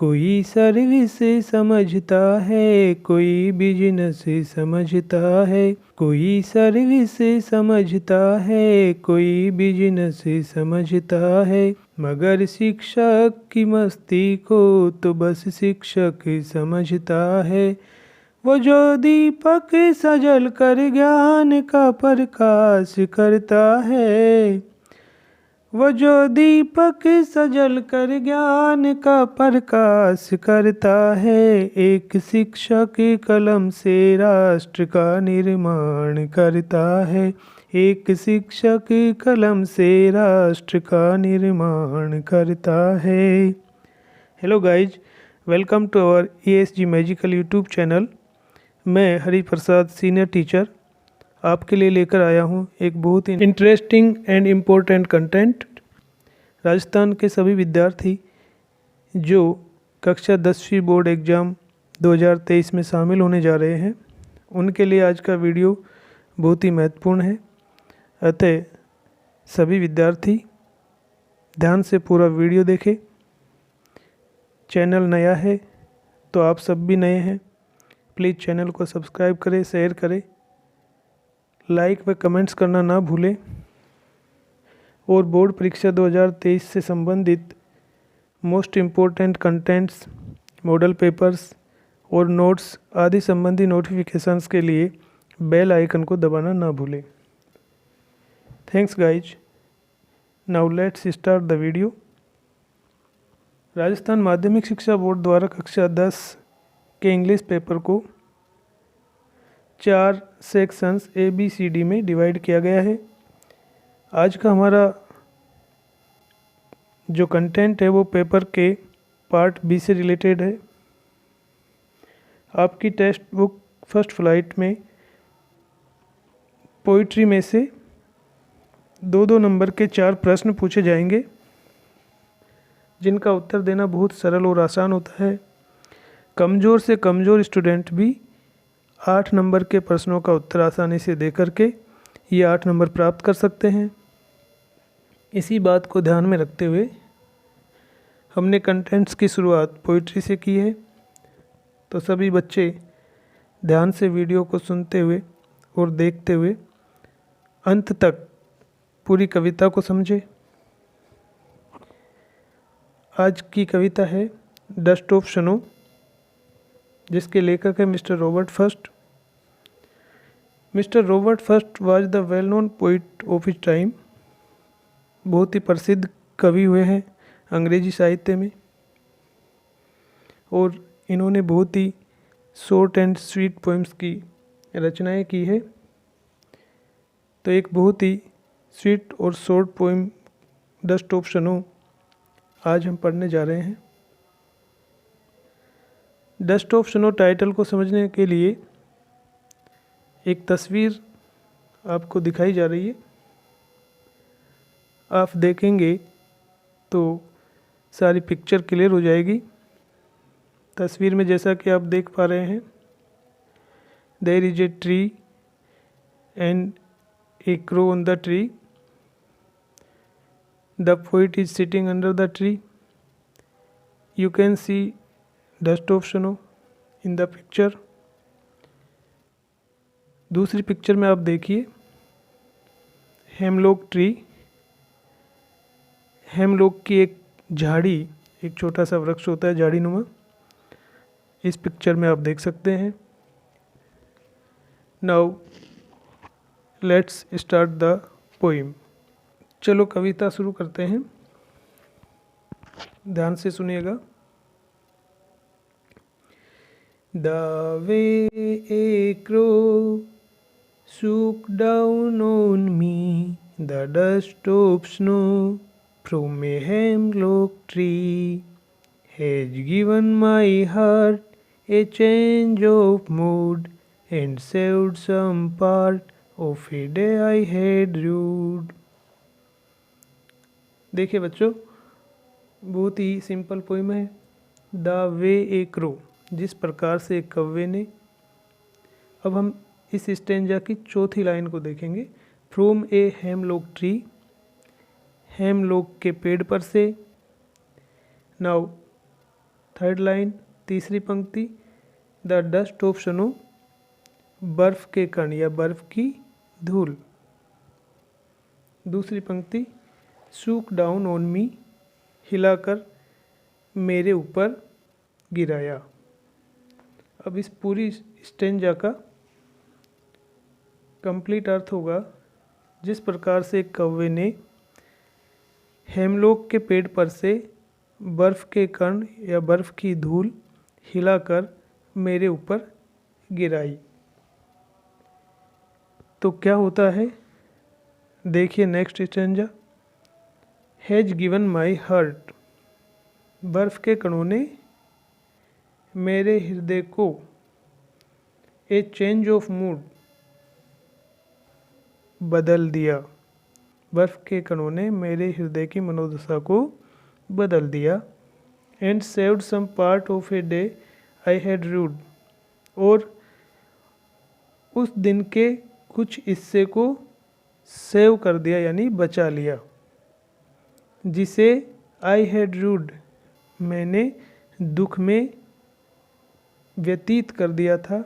कोई सर्विस समझता है, कोई बिजनेस समझता है, कोई सर्विस समझता है, कोई बिजनेस समझता है, मगर शिक्षक की मस्ती को तो बस शिक्षक समझता है। वो जो दीपक सजल कर ज्ञान का प्रकाश करता है, वो जो दीपक सजल कर ज्ञान का प्रकाश करता है, एक शिक्षक कलम से राष्ट्र का निर्माण करता है, एक शिक्षक कलम से राष्ट्र का निर्माण करता है। Hello guys, welcome to our ESG magical YouTube channel. मैं हरि प्रसाद सीनियर टीचर आपके लिए लेकर आया हूँ एक बहुत ही interesting and important content. Rajasthan के सभी विद्यार्थी जो कक्षा 10वीं बोर्ड एग्ज़ाम 2023 में शामिल होने जा रहे हैं, उनके लिए आज का वीडियो बहुत ही महत्वपूर्ण है। अतः सभी विद्यार्थी ध्यान से पूरा वीडियो देखें। चैनल नया है तो आप सब भी नए हैं, प्लीज़ चैनल को सब्सक्राइब करें, शेयर करें, लाइक व कमेंट्स करना ना भूलें। और बोर्ड परीक्षा 2023 से संबंधित most important contents, model papers और नोट्स आदि संबंधी नोटिफिकेशंस के लिए बेल आइकन को दबाना ना भूलें। Thanks guys. Now let's start the video. Rajasthan माध्यमिक शिक्षा बोर्ड द्वारा कक्षा 10 के इंग्लिश पेपर को 4 सेक्शंस ABCD में डिवाइड किया गया है। आज का हमारा जो कंटेंट है वो पेपर के पार्ट B से रिलेटेड है। आपकी टेक्स्ट बुक फर्स्ट फ्लाइट में पोइट्री में से 2-2 नंबर के 4 प्रश्न पूछे जाएंगे, जिनका उत्तर देना बहुत सरल और आसान होता है। कमज़ोर से कमज़ोर स्टूडेंट भी 8 नंबर के प्रश्नों का उत्तर आसानी से दे करके ये 8 नंबर प्राप्त कर सकते हैं। इसी बात को ध्यान में रखते हुए हमने कंटेंट्स की शुरुआत पोइट्री से की है, तो सभी बच्चे ध्यान से वीडियो को सुनते हुए और देखते हुए अंत तक पूरी कविता को समझें। आज की कविता है डस्ट ऑफ स्नो, जिसके लेखक है mister Robert first. Mister Robert first was the well known poet of his time. बहुत ही प्रसिद्ध कवि हुए हैं अंग्रेजी साहित्य में, और इन्होंने बहुत ही शॉर्ट एंड स्वीट पोइम्स की रचनाएं की है। तो एक बहुत ही स्वीट और short poem dust of snow आज हम पढ़ने जा रहे हैं। डस्ट ऑफ स्नो टाइटल को समझने के लिए एक तस्वीर आपको दिखाई जा रही है। आप देखेंगे तो सारी पिक्चर क्लियर हो जाएगी। तस्वीर में जैसा कि आप देख पा रहे हैं, there is a tree and a crow on the tree. The poet is sitting under the tree. You can see dust of snow in the picture. दूसरी पिक्चर में आप देखिए हेमलॉक ट्री। हेमलॉक की एक झाड़ी, एक छोटा सा वृक्ष होता है झाड़ी नुमा, इस पिक्चर में आप देख सकते हैं। Now let's start the poem. चलो कविता शुरू करते हैं, ध्यान से सुनिएगा। The way a crow shook down on me the dust of snow from a hemlock tree has given my heart a change of mood and saved some part of a day I had rued। देखिए बच्चों, बहुत ही simple poem है। The way A crow, जिस प्रकार से एक कौवे ने। अब हम इस स्टेंजा की चौथी लाइन को देखेंगे। From a hemlock tree, hemlock के पेड़ पर से। नाउ थर्ड लाइन, तीसरी पंक्ति, द डस्ट ऑफ स्नो, बर्फ़ के कण या बर्फ़ की धूल। दूसरी पंक्ति, सूक डाउन ऑन मी, हिलाकर मेरे ऊपर गिराया। अब इस पूरी स्टेंजा का कंप्लीट अर्थ होगा, जिस प्रकार से एक कौवे ने हेमलॉक के पेड़ पर से बर्फ़ के कण या बर्फ़ की धूल हिलाकर मेरे ऊपर गिराई। तो क्या होता है, देखिए next stanza, has given my heart, बर्फ़ के कणों ने मेरे हृदय को ए चेंज ऑफ मूड, बदल दिया। बर्फ़ के कणों ने मेरे हृदय की मनोदशा को बदल दिया। And saved some part of a day I had rued, और उस दिन के कुछ हिस्से को सेव कर दिया यानी बचा लिया, जिसे आई हैड रूड, मैंने दुख में व्यतीत कर दिया था,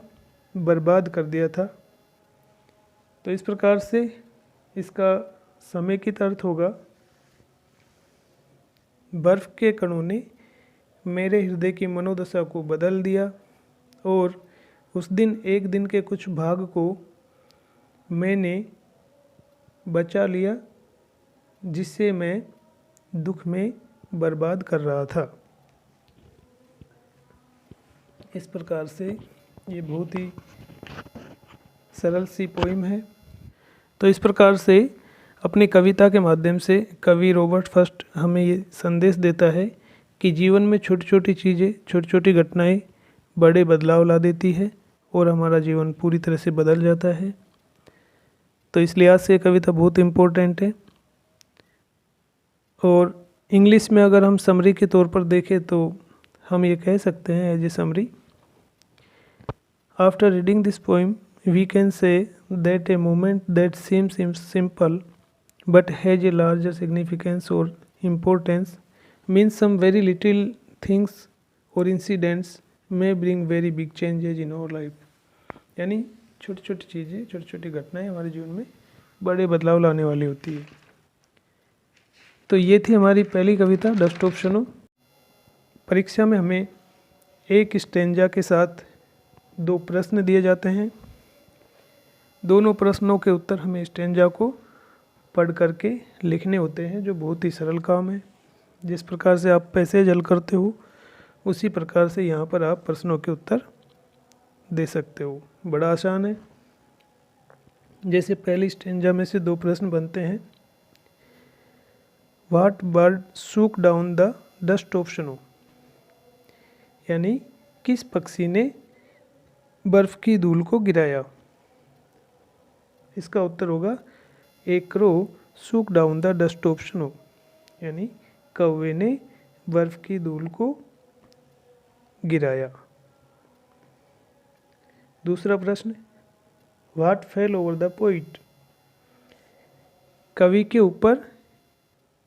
बर्बाद कर दिया था। तो इस प्रकार से इसका समेकित अर्थ होगा, बर्फ़ के कणों ने मेरे हृदय की मनोदशा को बदल दिया और उस दिन एक दिन के कुछ भाग को मैंने बचा लिया, जिससे मैं दुख में बर्बाद कर रहा था। इस प्रकार से ये बहुत ही सरल सी पोइम है। तो इस प्रकार से अपनी कविता के माध्यम से कवि रॉबर्ट फर्स्ट हमें ये संदेश देता है कि जीवन में छोटी छोटी चीज़ें, छोटी छोटी घटनाएं बड़े बदलाव ला देती है और हमारा जीवन पूरी तरह से बदल जाता है। तो इस लिहाज से कविता बहुत इम्पोर्टेंट है। और इंग्लिश में अगर हम समरी के तौर पर देखें तो हम ये कह सकते हैं as a summary, after reading this poem we can say that a moment that seems simple but has a larger significance or importance means some very little things or incidents may bring very big changes in our life। यानी छोटी छोटी चीज़ें, छोटी छोटी घटनाएं हमारे जीवन में बड़े बदलाव लाने वाली होती है। तो ये थी हमारी पहली कविता डस्ट ऑफ स्नो। परीक्षा में हमें एक स्टेंजा के साथ 2 प्रश्न दिए जाते हैं। दोनों प्रश्नों के उत्तर हमें स्टेंजा को पढ़ करके लिखने होते हैं, जो बहुत ही सरल काम है। जिस प्रकार से आप पैसेज हल करते हो उसी प्रकार से यहाँ पर आप प्रश्नों के उत्तर दे सकते हो, बड़ा आसान है। जैसे पहली स्टेंजा में से 2 प्रश्न बनते हैं। What bird shook down the dust of snow, यानी किस पक्षी ने बर्फ़ की धूल को गिराया। इसका उत्तर होगा a crow shook down the dust of snow, यानी कौवे ने बर्फ़ की धूल को गिराया। दूसरा प्रश्न, what fail over the poet, कवि के ऊपर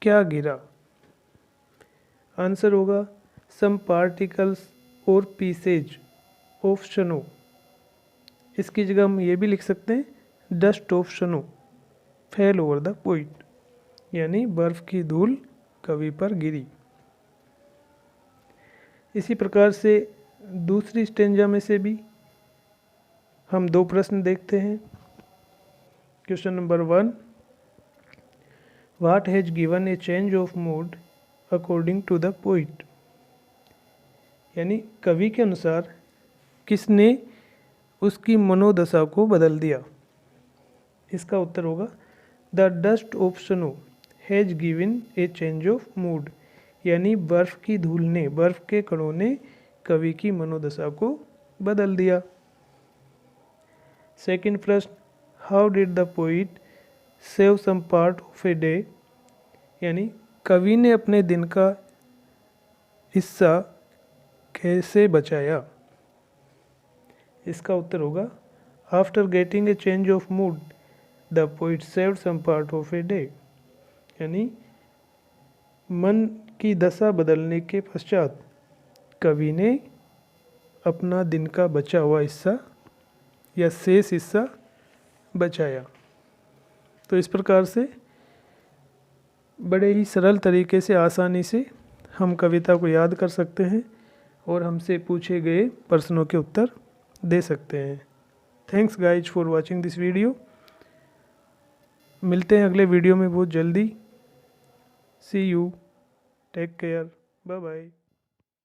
क्या गिरा। आंसर होगा सम पार्टिकल्स और पीसेज ऑफ स्नो। इसकी जगह हम ये भी लिख सकते हैं dust of snow fail over the poet, यानी बर्फ़ की धूल कवि पर गिरी। इसी प्रकार से दूसरी स्टेंजा में से भी हम 2 प्रश्न देखते हैं। Question number 1, what has given a change of mood according to the poet, यानी कवि के अनुसार किसने उसकी मनोदशा को बदल दिया। इसका उत्तर होगा the dust of snow has given a change of mood, यानी बर्फ़ की धूल ने, बर्फ़ के कणों ने कवि की मनोदशा को बदल दिया। सेकंड प्रश्न, how did the poet save some part of a day, यानी कवि ने अपने दिन का हिस्सा कैसे बचाया। इसका उत्तर होगा after getting a change of mood the poet saved some part of a day, यानी मन की दशा बदलने के पश्चात कवि ने अपना दिन का बचा हुआ हिस्सा या शेष हिस्सा बचाया। तो इस प्रकार से बड़े ही सरल तरीके से आसानी से हम कविता को याद कर सकते हैं और हमसे पूछे गए प्रश्नों के उत्तर दे सकते हैं। Thanks guys for watching this video. मिलते हैं अगले वीडियो में बहुत जल्दी। See you, take care, bye bye.